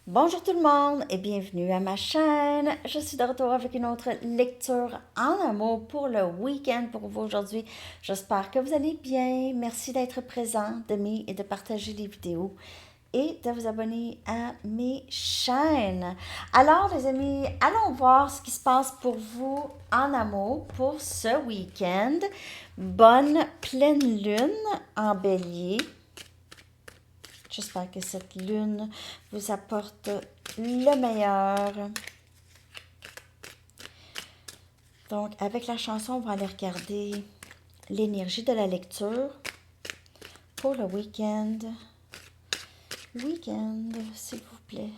Bonjour tout le monde et bienvenue à ma chaîne. Je suis de retour avec une autre lecture en amour pour le week-end pour vous aujourd'hui. J'espère que vous allez bien. Merci d'être présent, d'aimer et de partager les vidéos et de vous abonner à mes chaînes. Alors les amis, allons voir ce qui se passe pour vous en amour pour ce week-end. Bonne pleine lune en bélier. J'espère que cette lune vous apporte le meilleur. Donc, avec la chanson, on va aller regarder l'énergie de la lecture pour le week-end. Week-end, s'il vous plaît.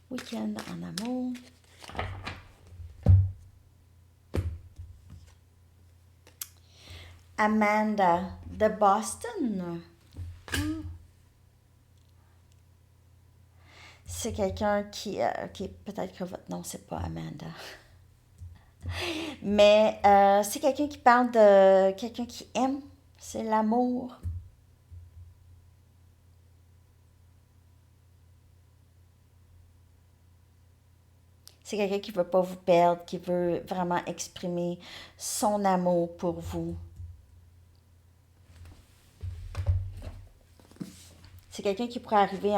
Week-end en amour. Amanda de Boston. C'est quelqu'un qui peut-être que votre nom, c'est pas Amanda. Mais c'est quelqu'un qui parle de quelqu'un qui aime. C'est l'amour. C'est quelqu'un qui ne veut pas vous perdre, qui veut vraiment exprimer son amour pour vous. C'est quelqu'un qui pourrait arriver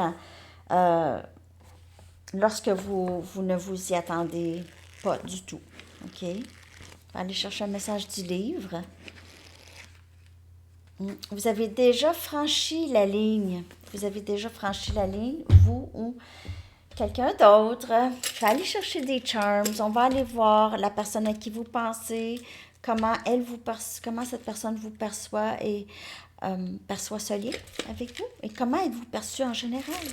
lorsque vous ne vous y attendez pas du tout. OK? On va aller chercher un message du livre. Vous avez déjà franchi la ligne. Vous avez déjà franchi la ligne, vous ou quelqu'un d'autre. Je vais aller chercher des charms. On va aller voir la personne à qui vous pensez, comment comment cette personne vous perçoit et perçoit ce lien avec vous et comment êtes-vous perçu en général.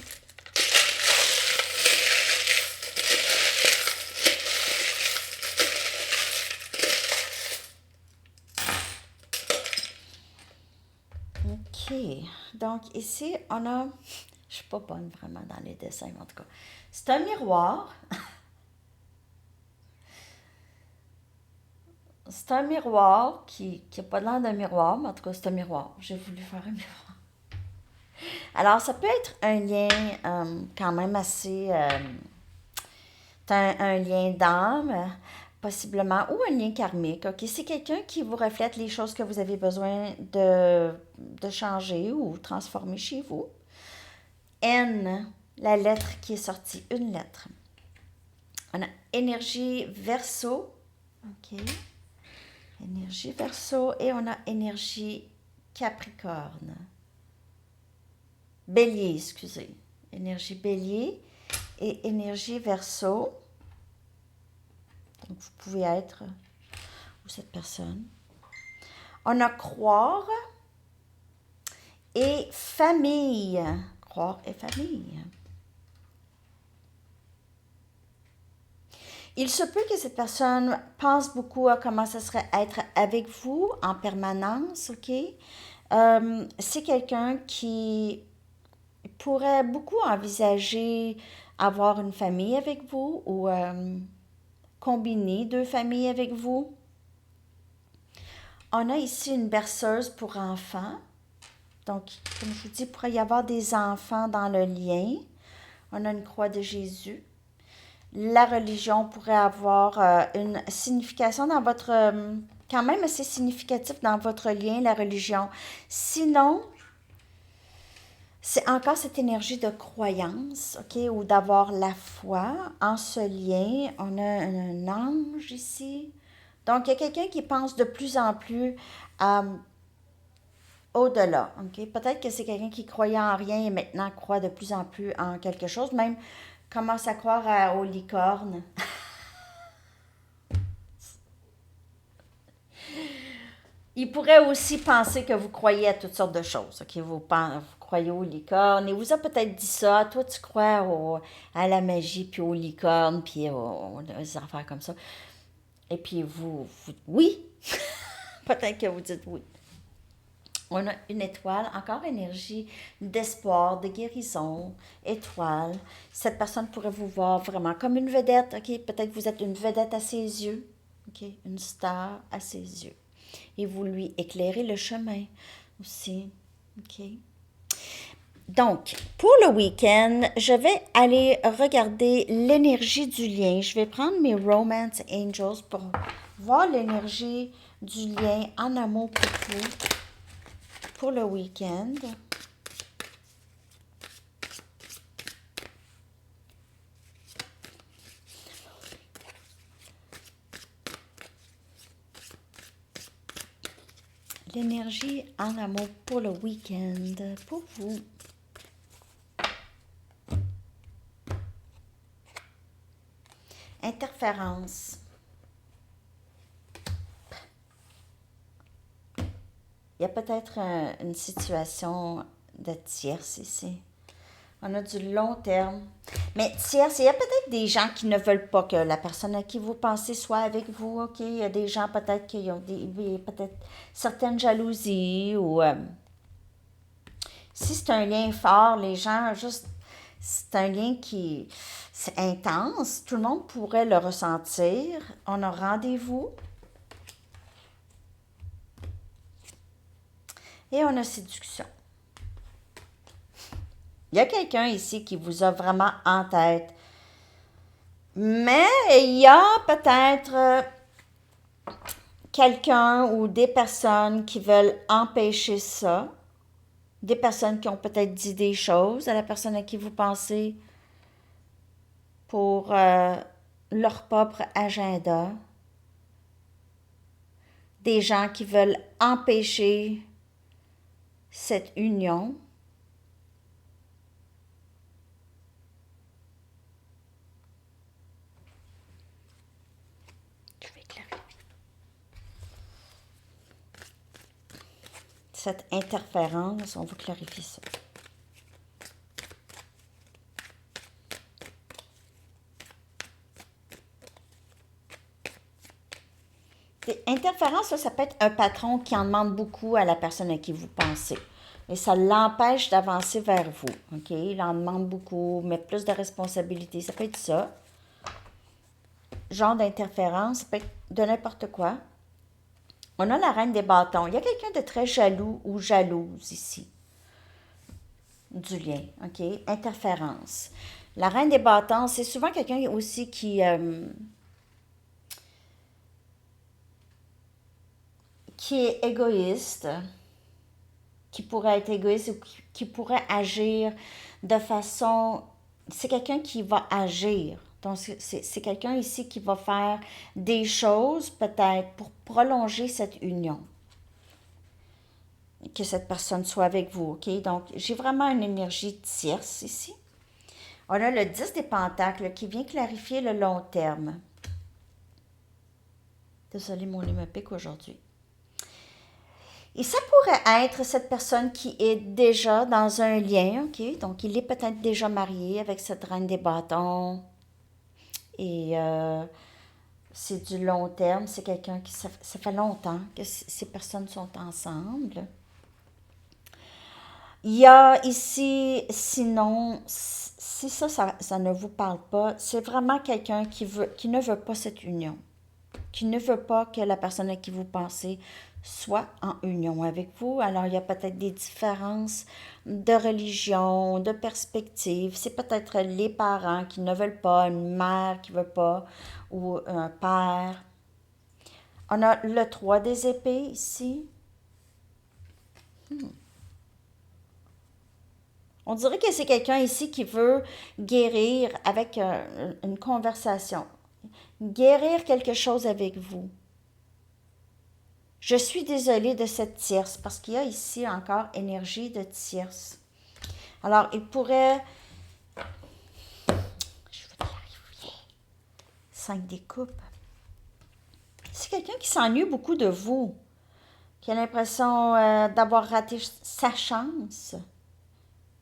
OK. Donc ici, on a... Je suis pas bonne vraiment dans les dessins, en tout cas. C'est un miroir. C'est un miroir qui n'a pas l'air d'un miroir, mais en tout cas, c'est un miroir. J'ai voulu faire un miroir. Alors, ça peut être un lien quand même assez... un lien d'âme, possiblement, ou un lien karmique. OK? C'est quelqu'un qui vous reflète les choses que vous avez besoin de changer ou transformer chez vous. N, la lettre qui est sortie, une lettre. On a énergie verso. OK? Énergie verso et on a énergie capricorne. Bélier, excusez. Énergie bélier et énergie verso. Donc, vous pouvez être ou cette personne. On a croire et famille. Croire et famille. Il se peut que cette personne pense beaucoup à comment ça serait être avec vous en permanence, OK? C'est quelqu'un qui pourrait beaucoup envisager avoir une famille avec vous ou combiner deux familles avec vous. On a ici une berceuse pour enfants. Donc, comme je vous dis, il pourrait y avoir des enfants dans le lien. On a une croix de Jésus. La religion pourrait avoir une signification dans votre... quand même assez significatif dans votre lien, la religion. Sinon, c'est encore cette énergie de croyance, OK, ou d'avoir la foi en ce lien. On a un ange ici. Donc, il y a quelqu'un qui pense de plus en plus au-delà, OK? Peut-être que c'est quelqu'un qui croyait en rien et maintenant croit de plus en plus en quelque chose, même commence à croire aux licornes. Il pourrait aussi penser que vous croyez à toutes sortes de choses, OK? Vous croyez aux licornes. Il vous a peut-être dit ça. Toi, tu crois à la magie, puis aux licornes, puis aux affaires comme ça. Et puis oui, peut-être que vous dites oui. On a une étoile, encore énergie d'espoir, de guérison, étoile. Cette personne pourrait vous voir vraiment comme une vedette, OK? Peut-être que vous êtes une vedette à ses yeux, OK? Une star à ses yeux. Et vous lui éclairez le chemin aussi, OK? Donc, pour le week-end, je vais aller regarder l'énergie du lien. Je vais prendre mes Romance Angels pour voir l'énergie du lien en amour pour vous pour le week-end. L'énergie en amour pour le week-end pour vous. Interférence. Il y a peut-être une situation de tierce ici. On a du long terme. Mais tierce, il y a peut-être des gens qui ne veulent pas que la personne à qui vous pensez soit avec vous. OK? Il y a des gens peut-être qui ont peut-être certaines jalousies ou si c'est un lien fort, les gens juste c'est un lien qui c'est intense. Tout le monde pourrait le ressentir. On a rendez-vous. Et on a séduction. Il y a quelqu'un ici qui vous a vraiment en tête. Mais il y a peut-être quelqu'un ou des personnes qui veulent empêcher ça. Des personnes qui ont peut-être dit des choses à la personne à qui vous pensez pour leur propre agenda. Des gens qui veulent empêcher cette union. Je vais clarifier. Cette interférence, on va clarifier ça. Interférence, ça peut être un patron qui en demande beaucoup à la personne à qui vous pensez. Et ça l'empêche d'avancer vers vous. OK? Il en demande beaucoup, met plus de responsabilités. Ça peut être ça. Genre d'interférence, ça peut être de n'importe quoi. On a la reine des bâtons. Il y a quelqu'un de très jaloux ou jalouse ici. Du lien. OK? Interférence. La reine des bâtons, c'est souvent quelqu'un aussi qui est égoïste, qui pourrait être égoïste ou qui pourrait agir de façon... C'est quelqu'un qui va agir. Donc, c'est quelqu'un ici qui va faire des choses peut-être pour prolonger cette union. Que cette personne soit avec vous, OK? Donc, j'ai vraiment une énergie tierce ici. On a le 10 des pentacles qui vient clarifier le long terme. Désolée, mon nez me pique aujourd'hui. Et ça pourrait être cette personne qui est déjà dans un lien, OK? Donc, il est peut-être déjà marié avec cette reine des bâtons. Et c'est du long terme. C'est quelqu'un qui... Ça fait longtemps que ces personnes sont ensemble. Il y a ici, sinon, si ça ne vous parle pas, c'est vraiment quelqu'un qui ne veut pas cette union, qui ne veut pas que la personne à qui vous pensez soit en union avec vous. Alors, il y a peut-être des différences de religion, de perspective. C'est peut-être les parents qui ne veulent pas, une mère qui ne veut pas, ou un père. On a le 3 des épées ici. On dirait que c'est quelqu'un ici qui veut guérir avec une conversation. Guérir quelque chose avec vous. Je suis désolée de cette tierce parce qu'il y a ici encore énergie de tierce. Alors, il pourrait... Je vais clarifier. 5 des coupes. C'est quelqu'un qui s'ennuie beaucoup de vous. Qui a l'impression d'avoir raté sa chance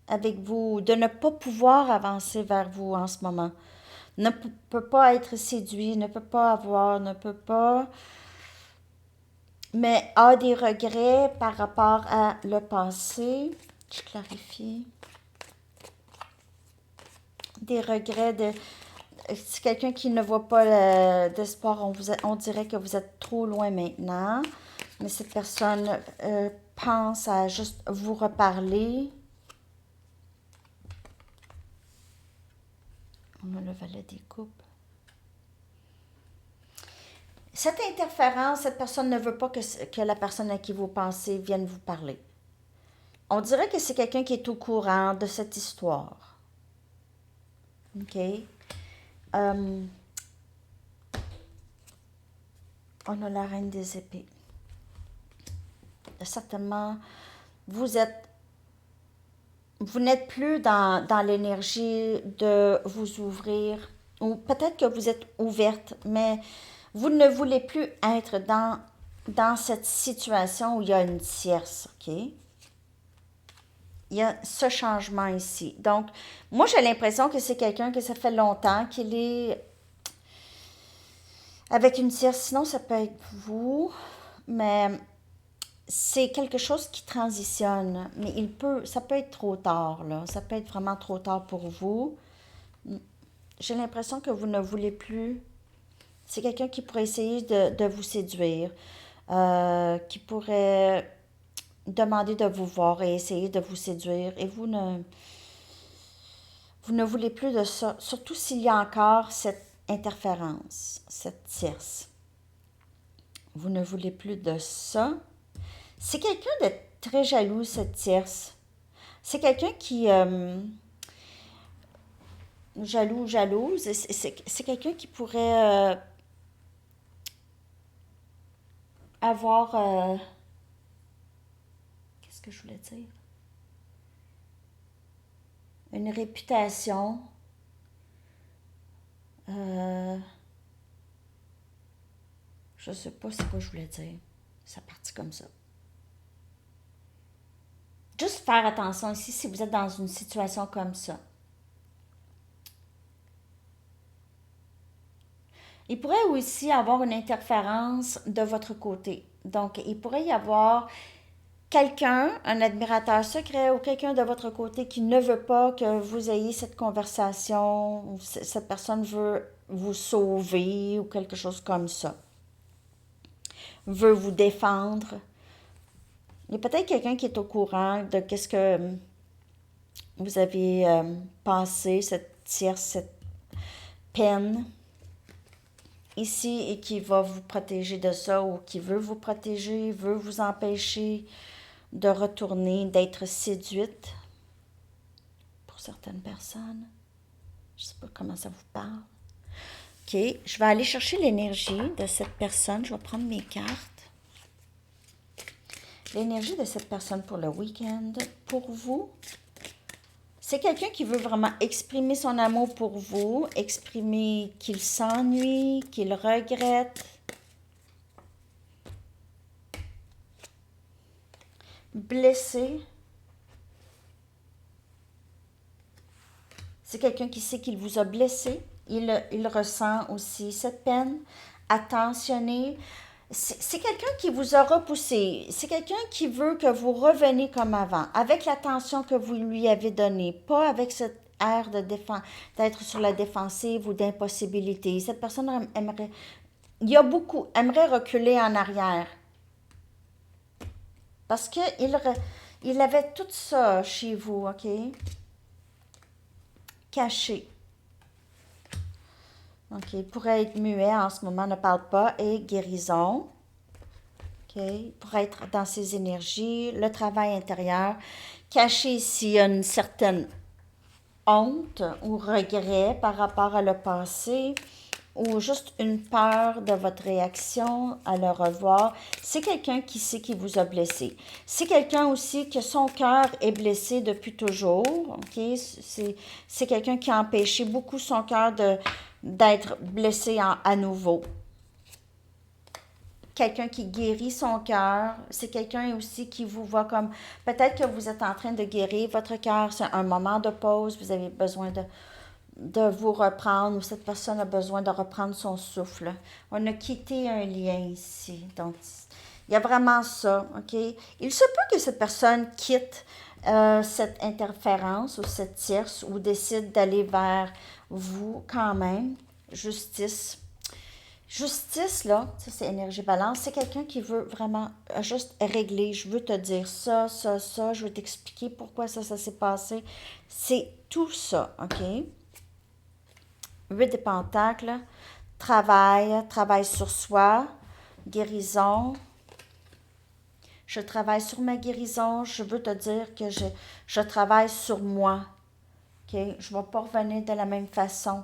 avec vous, de ne pas pouvoir avancer vers vous en ce moment. Ne peut pas être séduit, ne peut pas avoir, ne peut pas... mais a des regrets par rapport à le passé. Je clarifie. Des regrets de... C'est quelqu'un qui ne voit pas d'espoir. On dirait que vous êtes trop loin maintenant. Mais cette personne pense à juste vous reparler. On a le valet des coupes. Cette interférence, cette personne ne veut pas que la personne à qui vous pensez vienne vous parler. On dirait que c'est quelqu'un qui est au courant de cette histoire. OK? On a la reine des épées. Certainement, vous n'êtes plus dans l'énergie de vous ouvrir, ou peut-être que vous êtes ouverte, mais vous ne voulez plus être dans cette situation où il y a une tierce, OK? Il y a ce changement ici. Donc, moi, j'ai l'impression que c'est quelqu'un que ça fait longtemps qu'il est avec une tierce. Sinon, ça peut être vous, mais c'est quelque chose qui transitionne. Mais ça peut être trop tard, là. Ça peut être vraiment trop tard pour vous. J'ai l'impression que vous ne voulez plus. C'est quelqu'un qui pourrait essayer de vous séduire, qui pourrait demander de vous voir et essayer de vous séduire. Et vous ne voulez plus de ça, surtout s'il y a encore cette interférence, cette tierce. Vous ne voulez plus de ça. C'est quelqu'un de très jaloux, cette tierce. C'est quelqu'un qui... jalouse. C'est quelqu'un qui pourrait avoir... qu'est-ce que je voulais dire? Une réputation. Je sais pas c'est quoi je voulais dire. Ça partit comme ça. Juste faire attention ici si vous êtes dans une situation comme ça. Il pourrait aussi avoir une interférence de votre côté. Donc, il pourrait y avoir quelqu'un, un admirateur secret ou quelqu'un de votre côté qui ne veut pas que vous ayez cette conversation, ou cette personne veut vous sauver ou quelque chose comme ça. Veut vous défendre. Il y a peut-être quelqu'un qui est au courant de qu'est-ce que vous avez passé, cette tierce, cette peine ici et qui va vous protéger de ça ou qui veut vous protéger, veut vous empêcher de retourner, d'être séduite pour certaines personnes. Je ne sais pas comment ça vous parle. OK, je vais aller chercher l'énergie de cette personne. Je vais prendre mes cartes. L'énergie de cette personne pour le week-end, pour vous. C'est quelqu'un qui veut vraiment exprimer son amour pour vous, exprimer qu'il s'ennuie, qu'il regrette. Blessé. C'est quelqu'un qui sait qu'il vous a blessé. Il ressent aussi cette peine. Attentionné. C'est quelqu'un qui vous a repoussé. C'est quelqu'un qui veut que vous reveniez comme avant, avec l'attention que vous lui avez donnée, pas avec cette air d'être sur la défensive ou d'impossibilité. Cette personne aimerait reculer en arrière. Parce qu'il avait tout ça chez vous, OK? Caché. OK, il pourrait être muet en ce moment, ne parle pas, et guérison. OK, il pourrait être dans ses énergies, le travail intérieur. Caché ici, il y a une certaine honte ou regret par rapport à le passé, ou juste une peur de votre réaction à le revoir. C'est quelqu'un qui sait qu'il vous a blessé. C'est quelqu'un aussi que son cœur est blessé depuis toujours. OK? C'est quelqu'un qui a empêché beaucoup son cœur d'être blessé à nouveau. Quelqu'un qui guérit son cœur. C'est quelqu'un aussi qui vous voit comme... Peut-être que vous êtes en train de guérir votre cœur. C'est un moment de pause. Vous avez besoin de vous reprendre, ou cette personne a besoin de reprendre son souffle. On a quitté un lien ici. Donc, il y a vraiment ça, OK? Il se peut que cette personne quitte cette interférence ou cette tierce ou décide d'aller vers vous quand même. Justice. Justice, là, ça c'est énergie balance, c'est quelqu'un qui veut vraiment juste régler. Je veux te dire ça, ça, ça, je veux t'expliquer pourquoi ça s'est passé. C'est tout ça, OK? 8 de Pentacles, travail sur soi, guérison. Je travaille sur ma guérison. Je veux te dire que je travaille sur moi. OK? Je ne vais pas revenir de la même façon.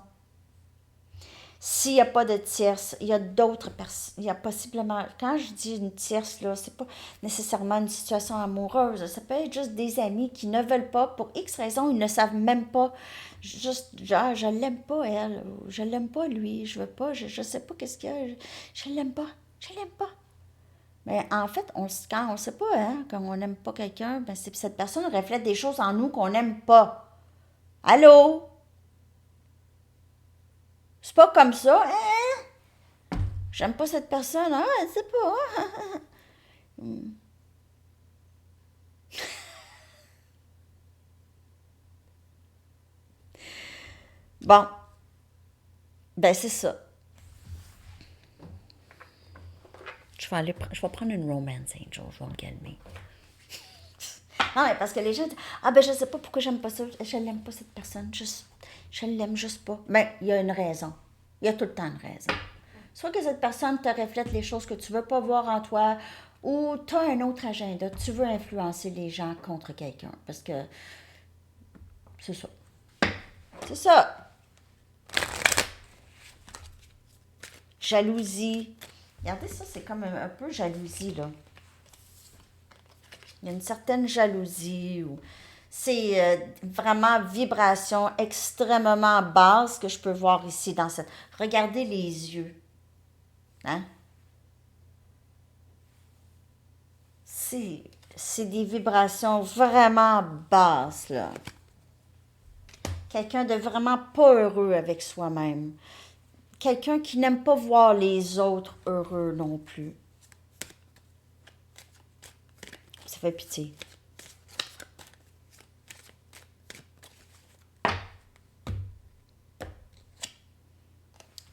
S'il n'y a pas de tierce, il y a d'autres personnes. Il y a possiblement, quand je dis une tierce, là, c'est pas nécessairement une situation amoureuse. Ça peut être juste des amis qui ne veulent pas, pour X raison, ils ne savent même pas. Juste, genre, je l'aime pas, elle, ou je l'aime pas, lui, je veux pas, je sais pas qu'est-ce qu'il y a, je l'aime pas, je l'aime pas. Mais en fait, quand on ne sait pas, hein, quand on n'aime pas quelqu'un, ben cette personne reflète des choses en nous qu'on n'aime pas. Allô? C'est pas comme ça, hein? J'aime pas cette personne, hein? C'est pas. Bon, ben c'est ça. Je vais prendre une romance angel, je vais me calmer. Non, mais parce que les gens disent, ah ben je sais pas pourquoi j'aime pas ça, je l'aime pas cette personne, je l'aime juste pas. Ben, il y a une raison. Il y a tout le temps une raison. Soit que cette personne te reflète les choses que tu veux pas voir en toi, ou tu as un autre agenda, tu veux influencer les gens contre quelqu'un. Parce que c'est ça. C'est ça. Jalousie. Regardez ça, c'est comme un peu jalousie, là. Il y a une certaine jalousie ou c'est vraiment vibration extrêmement basse que je peux voir ici dans cette. Regardez les yeux. Hein? C'est des vibrations vraiment basses, là. Quelqu'un de vraiment pas heureux avec soi-même. Quelqu'un qui n'aime pas voir les autres heureux non plus. Ça fait pitié.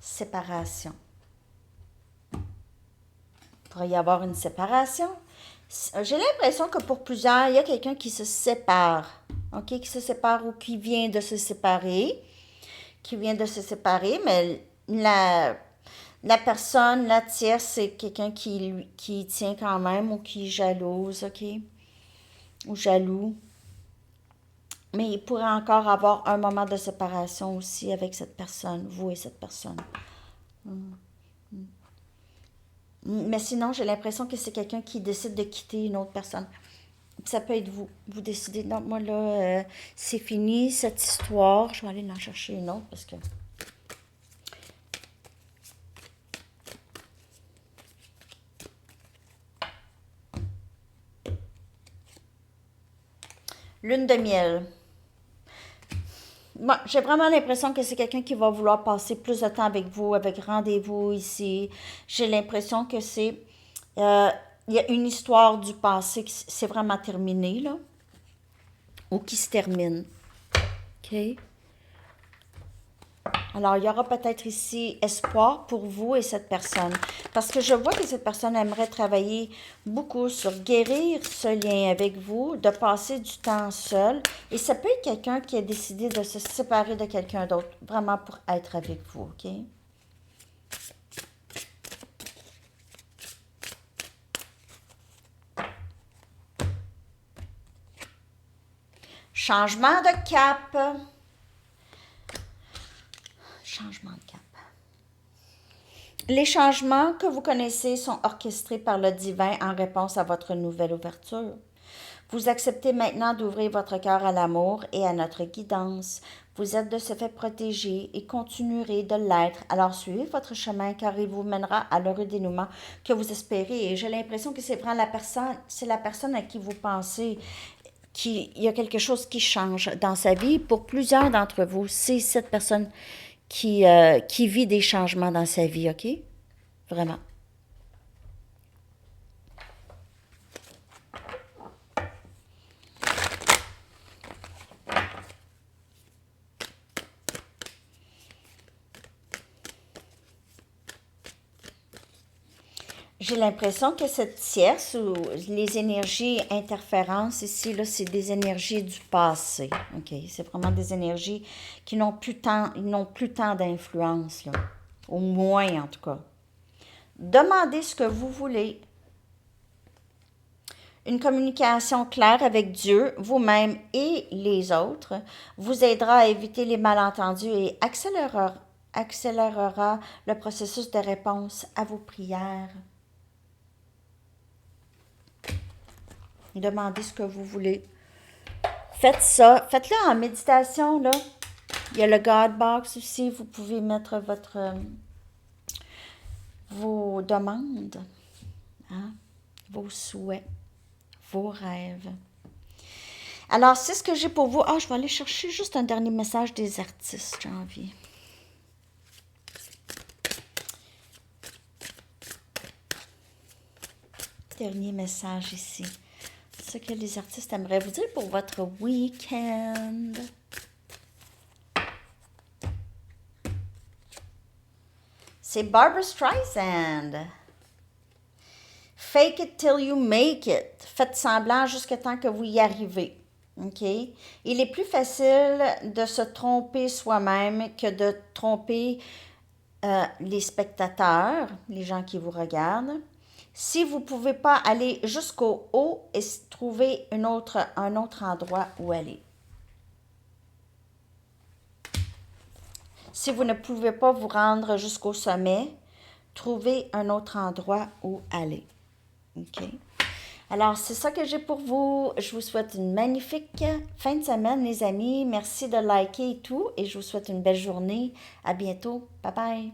Séparation. Il pourrait y avoir une séparation. J'ai l'impression que pour plusieurs, il y a quelqu'un qui se sépare. OK? Qui se sépare ou qui vient de se séparer. Qui vient de se séparer, mais la personne, la tierce, c'est quelqu'un qui tient quand même ou qui est jalouse, OK? Ou jaloux. Mais il pourrait encore avoir un moment de séparation aussi avec cette personne, vous et cette personne. Mais sinon, j'ai l'impression que c'est quelqu'un qui décide de quitter une autre personne. Ça peut être vous. Vous décidez, non, moi là, c'est fini cette histoire. Je vais aller en chercher une autre parce que. Lune de miel. Moi, j'ai vraiment l'impression que c'est quelqu'un qui va vouloir passer plus de temps avec vous, avec rendez-vous ici. J'ai l'impression que c'est. euh, il y a une histoire du passé qui c'est vraiment terminé, là, ou qui se termine. OK? Alors, il y aura peut-être ici espoir pour vous et cette personne. Parce que je vois que cette personne aimerait travailler beaucoup sur guérir ce lien avec vous, de passer du temps seul. Et ça peut être quelqu'un qui a décidé de se séparer de quelqu'un d'autre, vraiment pour être avec vous, OK? Changement de cap. Changement de cap. Les changements que vous connaissez sont orchestrés par le divin en réponse à votre nouvelle ouverture. Vous acceptez maintenant d'ouvrir votre cœur à l'amour et à notre guidance. Vous êtes de ce fait protégé et continuerez de l'être. Alors suivez votre chemin car il vous mènera à l'heureux dénouement que vous espérez. Et j'ai l'impression que c'est vraiment c'est la personne à qui vous pensez. Il y a quelque chose qui change dans sa vie. Pour plusieurs d'entre vous, c'est cette personne qui vit des changements dans sa vie, OK? Vraiment. J'ai l'impression que cette tierce ou les énergies interférences ici, là, c'est des énergies du passé. OK? C'est vraiment des énergies qui n'ont plus tant d'influence, là. Au moins, en tout cas. Demandez ce que vous voulez. Une communication claire avec Dieu, vous-même et les autres vous aidera à éviter les malentendus et accélérera le processus de réponse à vos prières. Demandez ce que vous voulez. Faites ça. Faites-le en méditation, là. Il y a le God Box aussi. Vous pouvez mettre vos demandes, hein, vos souhaits, vos rêves. Alors, c'est ce que j'ai pour vous. Ah, je vais aller chercher juste un dernier message des artistes, j'ai envie. Dernier message ici. C'est ce que les artistes aimeraient vous dire pour votre week-end. C'est Barbra Streisand. Fake it till you make it. Faites semblant jusqu'à temps que vous y arrivez. OK? Il est plus facile de se tromper soi-même que de tromper les spectateurs, les gens qui vous regardent. Si vous ne pouvez pas aller jusqu'au haut et trouver un autre endroit où aller. Si vous ne pouvez pas vous rendre jusqu'au sommet, trouvez un autre endroit où aller. OK? Alors, c'est ça que j'ai pour vous. Je vous souhaite une magnifique fin de semaine, les amis. Merci de liker et tout. Et je vous souhaite une belle journée. À bientôt. Bye bye.